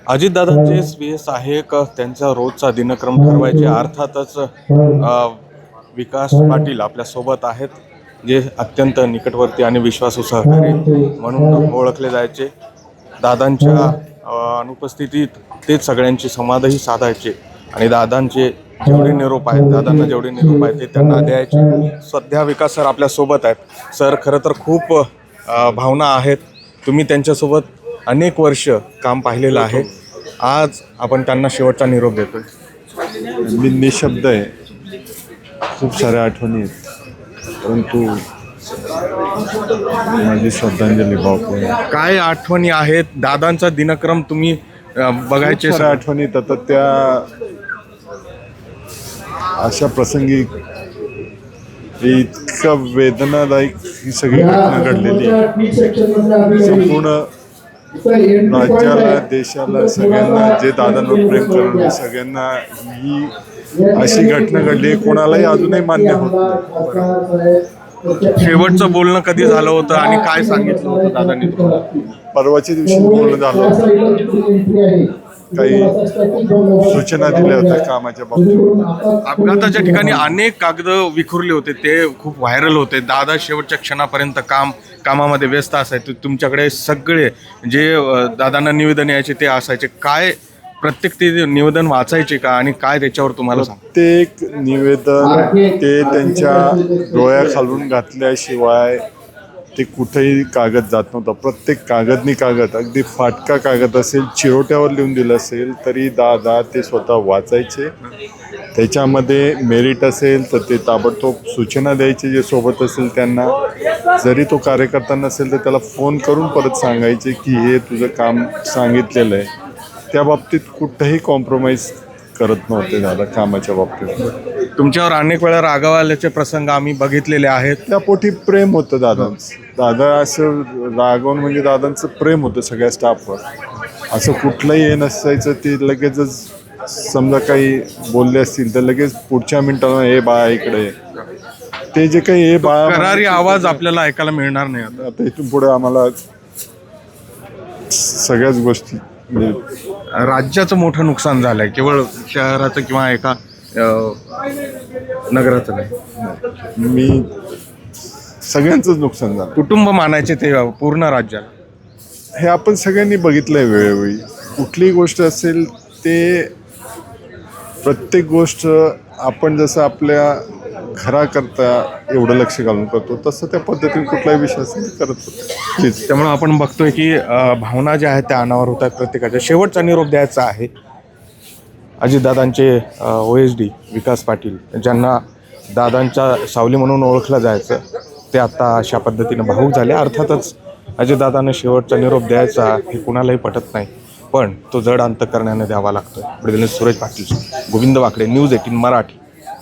अजितदादांचे space आहे का त्यांचा रोजचा दिनक्रम ठरवायचे अर्थातच विकास पाटील आपल्या सोबत आहेत, जे अत्यंत निकटवर्ती आणि विश्वासू सहकारी म्हणून ओळखले जायचे. दादांच्या अनुपस्थितीत तेच सगळ्यांची संवादही साधायचे आणि दादांचे जेवढे निरोप आहेत, दादांना जेवढे निरोप आहेत ते त्यांना द्यायचे. सध्या विकास सर आपल्या सोबत आहेत. सर, खरं तर खूप भावना आहेत. तुम्ही त्यांच्यासोबत अनेक वर्ष काम पाहिलेलं आहे. आज आपण त्यांना शेवटचा निरोप देतोय. मी निशब्द आहे. खूप साऱ्या आठवणी आहेत, परंतु माझी श्रद्धांजली भावपूर्ण. काय आठवणी आहेत? दादांचा दिनक्रम तुम्ही बघायचे. साऱ्या आठवणी येतात. त्या अशा प्रसंगी इतकं वेदनादायक ही सगळी घटना घडलेली संपूर्ण राज्याला, देशाला, सगळ्यांना जे दादांवर प्रेम करणारे सगळ्यांना ही अशी घटना घडली कोणालाही अजूनही मान्य होत नाही. शेवटचं बोलणं कधी झालं होतं आणि काय सांगितलं होतं दादांनी? परवाच्या दिवशी बोलणं झालं, काही सूचना दिल्या होत्या कामाच्या बाबतीत. अपघाताच्या ठिकाणी अनेक कागद विखुरले होते, ते खूप व्हायरल होते. दादा शेवटच्या क्षणापर्यंत कामामध्ये व्यस्त असायचे. तुमच्याकडे सगळे जे दादांना निवेदन यायचे ते असायचे. काय प्रत्येक ते निवेदन वाचायचे का आणि काय त्याच्यावर तुम्हाला प्रत्येक निवेदन ते त्यांच्या डोळ्याखालून घातल्याशिवाय ते कुठेही कागद जात नव्हता. प्रत्येक कागदनी कागद, अगदी फाटका कागद असेल, चिरोट्यावर लिहून दिलं असेल तरी दादा ते स्वतः वाचायचे. त्याच्यामध्ये मेरिट असेल तर ते ताबडतोब सूचना द्यायचे जे सोबत असेल त्यांना. जरी तो कार्यकर्ता नसेल तर त्याला फोन करून परत सांगायचे की हे तुझं काम सांगितलेलं आहे. त्या बाबतीत कुठंही कॉम्प्रोमाइज करत नव्हते दादा कामाच्या बाबतीत. तुमच्यावर अनेक वेळा रागाव आल्याचे प्रसंग आम्ही बघितलेले आहेत. त्या पोटी प्रेम होतं दादांचं. दादा असं रागवून म्हणजे दादांचं प्रेम होतं सगळ्या स्टाफवर. असं कुठलंही हे नसायचं. ते लगेचच समजा काही बोलले असतील तर लगेच पुढच्या मिनिटाला हे बाळा इकडे, ते जे काही हे बाळा करारी आवाज आपल्याला ऐकायला मिळणार नाही आता इथून पुढे आम्हाला सगळ्याच गोष्टी. राज्याचं मोठं नुकसान झालंय, केवळ शहराचं किंवा एका नगराचं नाही. मी सगळ्यांचंच नुकसान झालं. कुटुंब मानायचे ते पूर्ण राज्याला. हे आपण सगळ्यांनी बघितलंय वेळोवेळी. कुठलीही गोष्ट असेल ते प्रत्येक गोष्ट आपण जसं आपल्या घराकरता एवढं लक्ष घालून करतो तसं त्या पद्धतीने कुठलाही विषय असेल ते करत होतो. त्यामुळे आपण बघतोय की भावना ज्या आहेत त्या अनावर होतात. प्रत्येकाच्या शेवटचा निरोप द्यायचा आहे. अजितदादांचे OSD विकास पाटील, ज्यांना दादांच्या सावली म्हणून ओळखलं जायचं, ते आता अशा पद्धतीनं भावूक झाले. अर्थातच अजितदादांना शेवटचा निरोप द्यायचा हे कुणालाही पटत नाही, पण तो जड अंतकरणाने द्यावा लागतो. सुरेश पाटील, गोविंद वाकडे, न्यूज 18 मराठी.